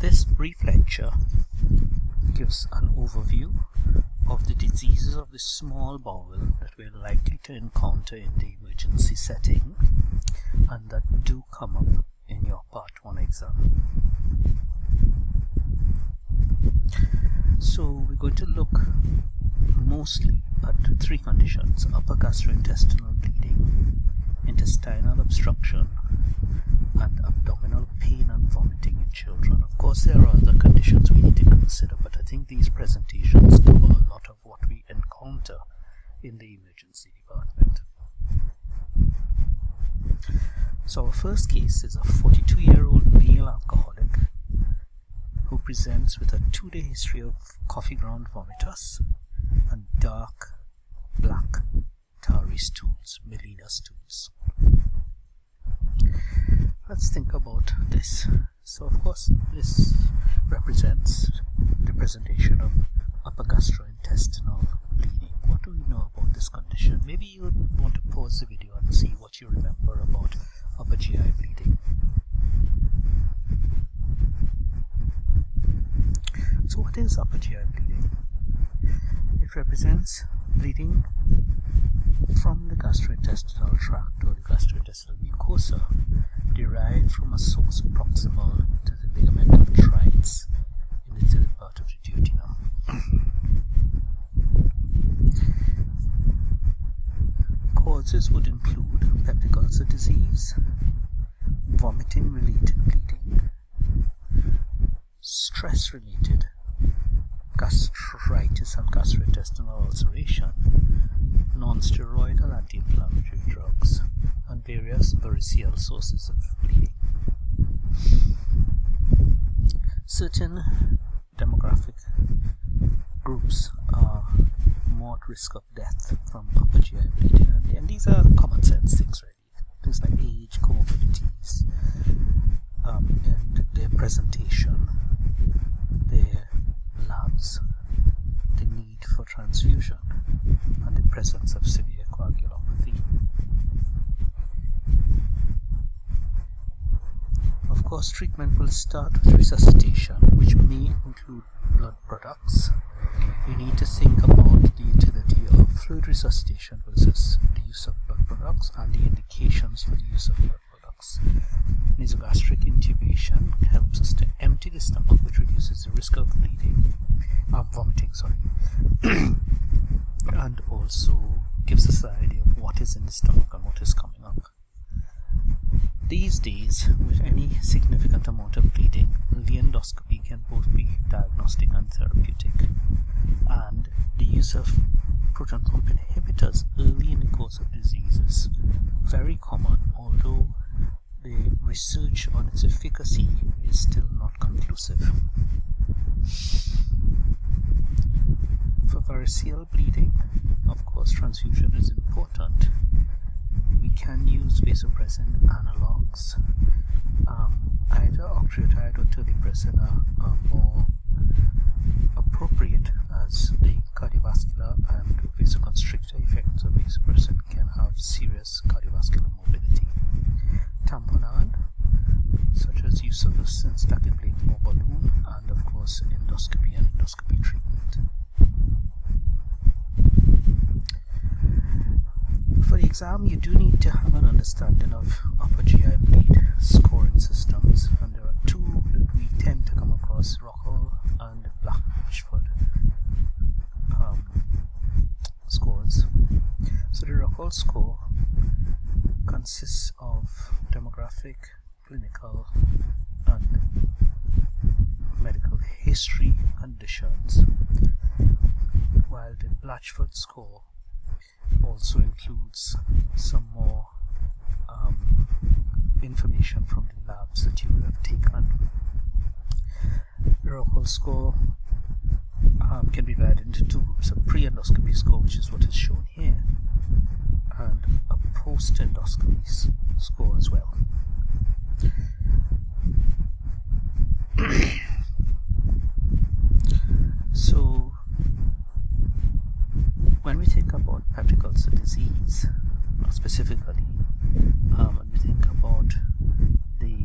This brief lecture gives an overview of the diseases of the small bowel that we're likely to encounter in the emergency setting and that do come up in your Part 1 exam. So we're going to look mostly at three conditions: upper gastrointestinal bleeding, intestinal obstruction, and abdominal pain and vomiting in children. Of course, there are other conditions we need to consider, but I think these presentations cover a lot of what we encounter in the emergency department. So our first case is a 42-year-old male alcoholic who presents with a 2-day history of coffee ground vomitus and dark black tarry stools, melena stools. Let's think about this. So of course this represents the presentation of upper gastrointestinal bleeding. What do we know about this condition? Maybe you would want to pause the video and see what you remember about upper GI bleeding. So what is upper GI bleeding? It represents bleeding from the gastrointestinal tract or the gastrointestinal mucosa derived from a source proximal to the ligament of Treitz in the third part of the duodenum. Causes would include peptic ulcer disease, vomiting related bleeding, stress related gastritis and gastrointestinal ulceration, non-steroidal anti-inflammatory drugs, and various variceal sources of bleeding. Certain demographic groups are more at risk of death from upper GI bleeding, and these are common sense things, really. Things like age, comorbidities, and their presentation, their labs, the need for transfusion, and the presence of severe coagulopathy. Of course, treatment will start with resuscitation, which may include blood products. You need to think about the utility of fluid resuscitation versus the use of blood products and the indications for the use of blood products. Nasogastric intubation helps us to empty the stomach, which reduces the risk of vomiting, and also gives us the idea of what is in the stomach and what is coming up. These days, with any significant amount of bleeding, the endoscopy can both be diagnostic and therapeutic, and the use of proton pump inhibitors early in the course of disease is very common, although the research on its efficacy is still not conclusive. For variceal bleeding, of course, transfusion is important. We can use vasopressin analogs. Either octreotide or terlipressin are more appropriate, as the cardiovascular and vasoconstrictor effects of vasopressin can have serious cardiovascular morbidity. Tamponade, such as use of a stacking plate or balloon, and of course endoscopy and endoscopy treatment. For the exam, you do need to have an understanding of upper GI bleed scoring systems, and there are two that we tend to come across: Rockall and Blatchford scores. So the Rockall score consists of demographic, clinical, and medical history conditions, while the Blatchford score also includes some more information from the labs that you would have taken. The Rockall score can be divided into two groups: a pre-endoscopy score, which is what is shown here, and a post-endoscopy score as well. So when we think about peptic ulcer disease, specifically, when we think about the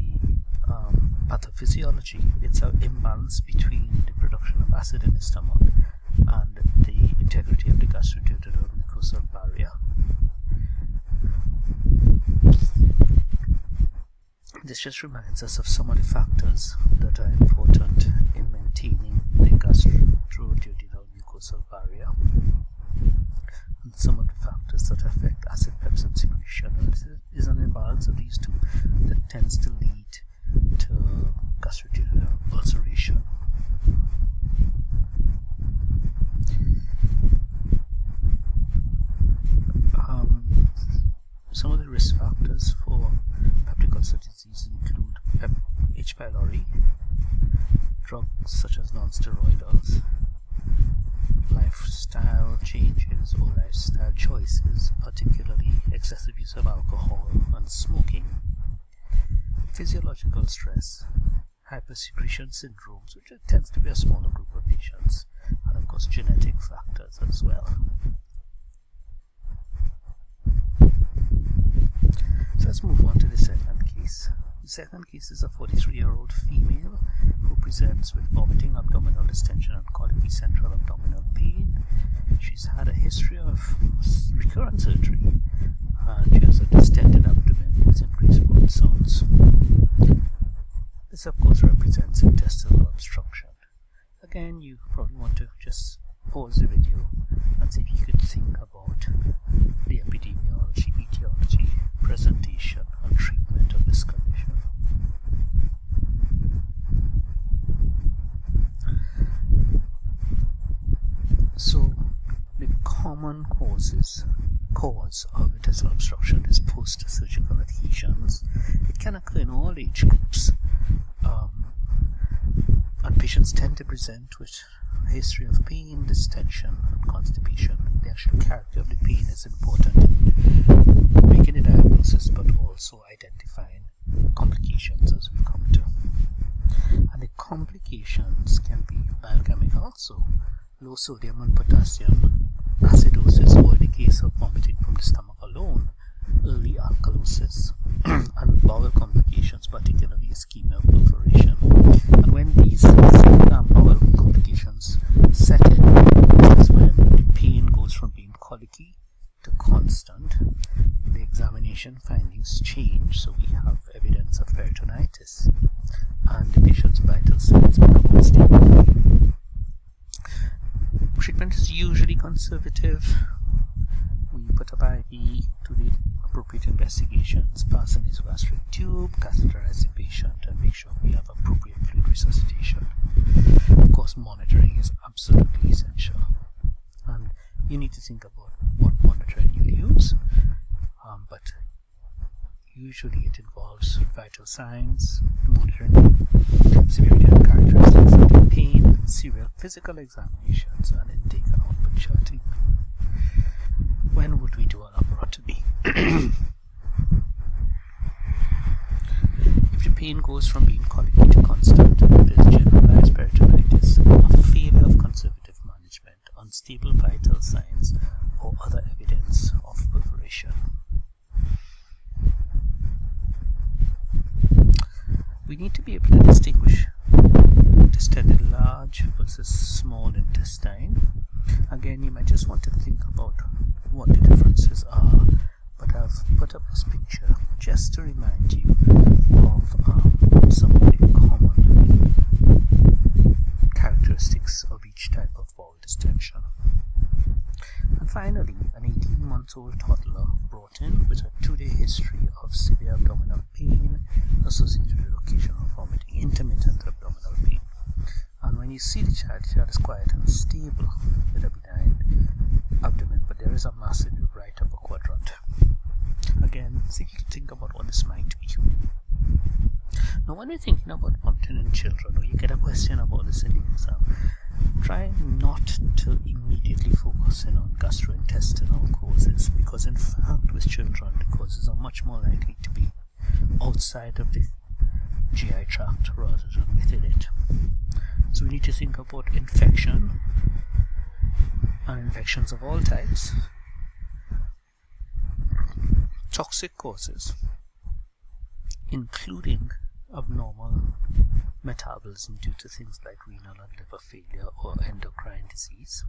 pathophysiology. It's an imbalance between the production of acid in the stomach and the integrity of the gastroduodenal mucosal barrier. This just reminds us of some of the factors that are important in maintaining the gastroduodenal mucosal barrier, and some of the factors that affect acid pepsin secretion. And this is an imbalance of these two that tends to lead to gastroduodenal ulceration. Some of the risk factors for peptic ulcer disease include H. pylori, drugs such as non-steroidals, lifestyle changes or lifestyle choices, particularly excessive use of alcohol and smoking, physiological stress, hypersecretion syndromes, which tends to be a smaller group of patients, and of course genetic factors as well. So let's move on to the second case. The second case is a 43-year-old female who presents with vomiting, abdominal distension, and colicky central abdominal pain. She's had a history of recurrent surgery, and she has a distended abdomen with increased mouth sounds. This, of course, represents intestinal obstruction. Again, you probably want to just pause the video and see if you could think about the epidemiology, etiology, presentation, and treatment of this condition. So, the common cause of intestinal obstruction is post-surgical adhesions. It can occur in all age groups, and patients tend to present with a history of pain, distension, and constipation. The actual character of the pain is important in making a diagnosis, but also identifying complications as we come to. And the complications can be biochemical, so low sodium and potassium acidosis, or in the case of vomiting from the stomach alone, early alkalosis, and bowel complications, particularly ischemia perforation. And when these bowel complications set in, is when the pain goes from being colicky to constant. The examination findings change, so we have evidence of peritonitis, and the patient's vital signs become unstable. Treatment is usually conservative. We put up IV to the appropriate investigations, pass an nasogastric tube, catheterize the patient, and make sure we have appropriate fluid resuscitation. Of course, monitoring is absolutely essential, and you need to think about what monitoring you'll use, but usually it involves vital signs, monitoring severity and characteristics of the pain, serial physical examinations, and intake and output charting. When would we do an laparotomy? If the pain goes from being colicky to constant, there's generalized peritonitis, a failure of conservative management, unstable vital signs, or other evidence of perforation. We need to be able to distinguish distended large versus small intestine. Again, you might just want to think about what the differences are, but I've put up this picture just to remind you of some of the common characteristics of each type of bowel distension. And finally, an 18-month-old toddler brought in with a 2-day history of severe abdominal pain associated with occasional vomiting, intermittent abdominal pain. And when you see the child is quiet and stable with a benign abdomen, but there is a mass in the right upper quadrant. Again, think about what this might be. Now, when you're thinking about vomiting in children, or you get a question about this in the exam, try not to immediately focus in on gastrointestinal causes, because in fact with children the causes are much more likely to be outside of the GI tract rather than within it. So we need to think about infection, and infections of all types, toxic causes, including abnormal metabolism due to things like renal and liver failure or endocrine disease.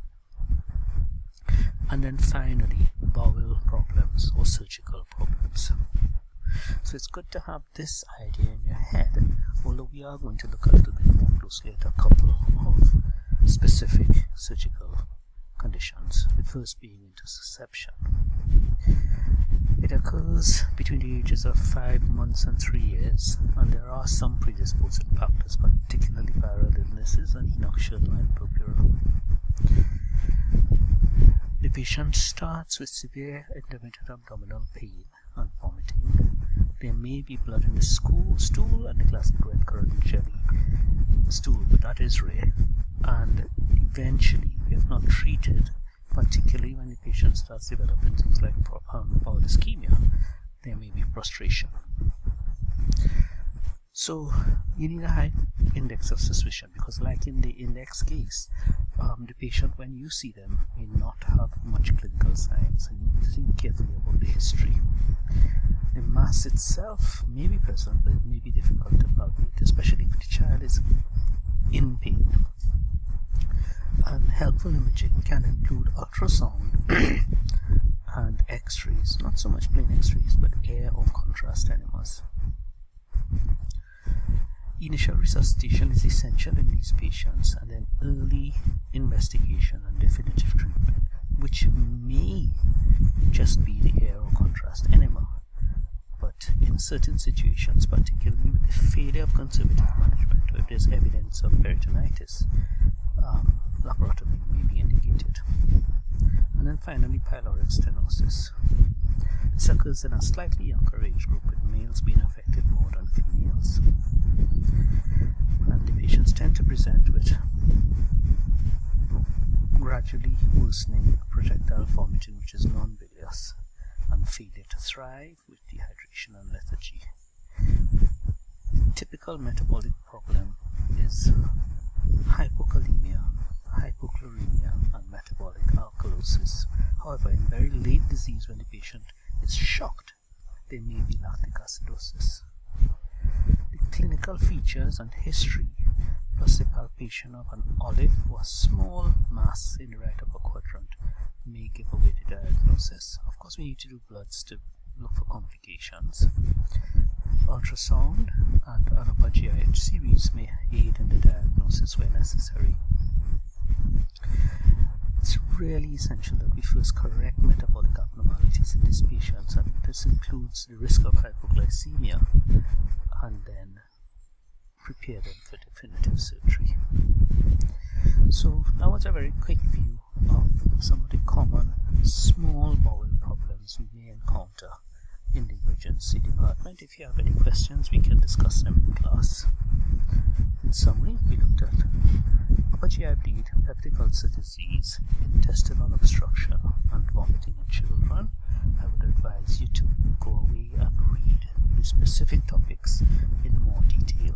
And then finally, bowel problems or surgical problems. So it's good to have this idea in your head, although we are going to look a little bit more closely at a couple of specific surgical conditions, the first being intussusception. It occurs between the ages of 5 months and 3 years, and there are some predisposing factors, particularly viral illnesses and inoxidable purpura. The patient starts with severe intermittent abdominal pain and vomiting. There may be blood in the stool and the classic red currant jelly stool, but that is rare. And eventually, if not treated, particularly when the patient starts developing things like bowel ischemia, there may be prostration. So you need a high index of suspicion, because like in the index case, the patient, when you see them, may not have much clinical signs, and you need to think carefully about the history. The mass itself may be present, but it may be difficult to palpate, especially if the child is in pain. And helpful imaging can include ultrasound and x-rays, not so much plain x-rays, but air or contrast enemas. Initial resuscitation is essential in these patients, and then early investigation and definitive treatment, which may just be the air or contrast enema. But in certain situations, particularly with the failure of conservative management, or if there's evidence of peritonitis, laparotomy may be indicated. And then finally, pyloric stenosis. This occurs in a slightly younger age group, with males being affected more than females. And the patients tend to present with gradually worsening projectile vomiting, which is non-bilious, and failure to thrive with dehydration and lethargy. The typical metabolic problem is hypokalemia, hypochloremia, and metabolic alkalosis. However, in very late disease, when the patient is shocked, there may be lactic acidosis. The clinical features and history, plus the palpation of an olive or small mass in the right upper quadrant, may give away the diagnosis. Of course, we need to do bloods to look for complications. Ultrasound and an upper GI series may aid in the diagnosis where necessary. It's really essential that we first correct metabolic abnormalities in these patients, and this includes the risk of hypoglycemia, and then prepare them for definitive surgery. So that was a very quick view of some of the common small bowel problems we may encounter in the emergency department. If you have any questions, we can discuss them in class. In summary, we looked at upper GI bleed, peptic ulcer disease, intestinal obstruction, and vomiting in children. I would advise you to go away and read the specific topics in more detail.